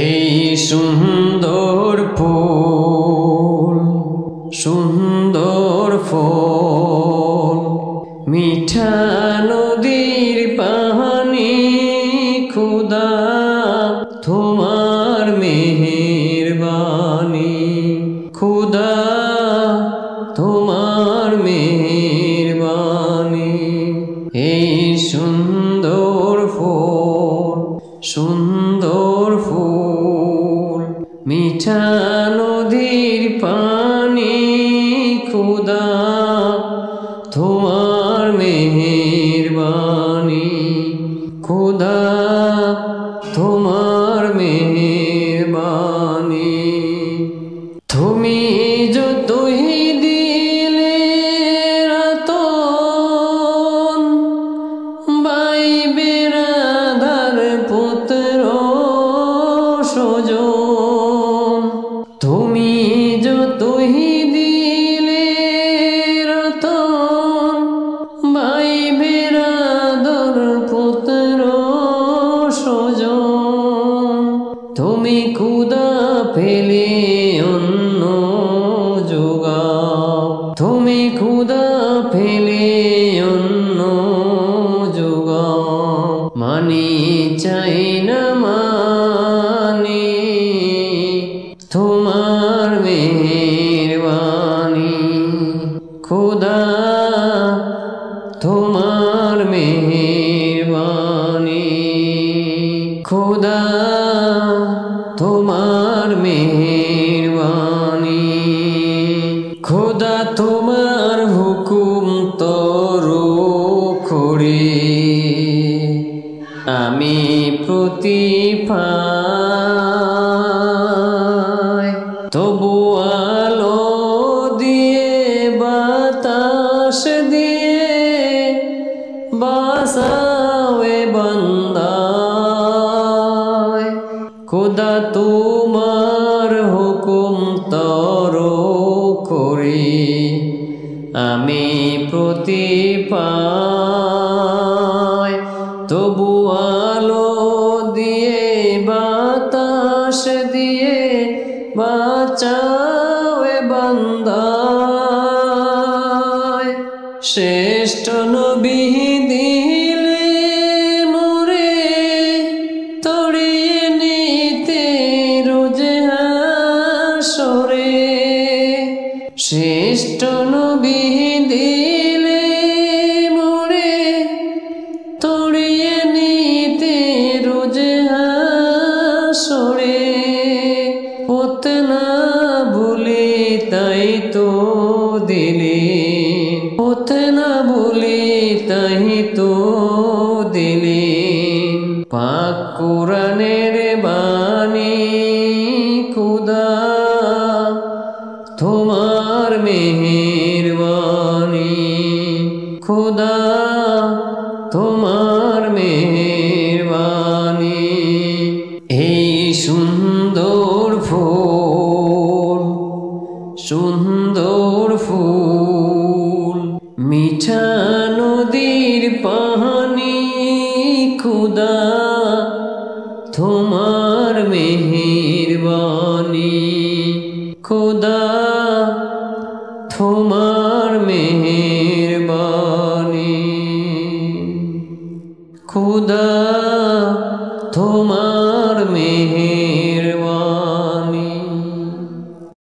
এই সুন্দর ফুল সুন্দর ফল মিঠা নদীর পানি খুদা তোমার মেহেরবানি খুদা তোমার মেহেরবানি এই সুন্দর ফল সুন্দর ফুল মিঠা নদীর পানি খুদা তোমার মেহেরবানি খুদা তোমার মেহেরবানি তুমি যতই দিলে রতন ভাই বেরাদার পুত্র সজন তুমি যতই দিলে রতন ভাই বেরাদার পুত্র সজন তুমি খুদা পেলে অন্য যোগাও তুমি খুদা পেলে অন্য যোগাও মানি চাই না মানি তোমার মেহেরবানি খুদা তোমার মেহেরবানি খুদা তোমার মেহেরবানি খুদা তোমার হুকুম তরু করে আমি প্রতিপাই তবু আলো দিয়ে বাতাস দিয়ে বাসাওয়ে বান্দায় খুদা তোমার হুকুম তরু করে আমি প্রতিপাই তবু আলো দিয়ে বাতাস দিয়ে বাঁচাওয়ে বান্দায় শ্রেষ্ঠ নবী দিলে মোরে তড়িয়ে নিতে রোজে হাসরে শ্রেষ্ঠ নবী দিলে মোরে তড়িয়ে নিতে রোজে হাসরে পথ না ভুলে তাই তো দিলে পথ না ভুলে তাই তো দিলে পাক কোরআনের বাণী খুদা তোমার মেহেরবানি খুদা তোমার মেহেরবানি এই সুন্দর ফুল সুন্দর ফুল মিঠা নদীর পানি খুদা তোমার মেহেরবানি খুদা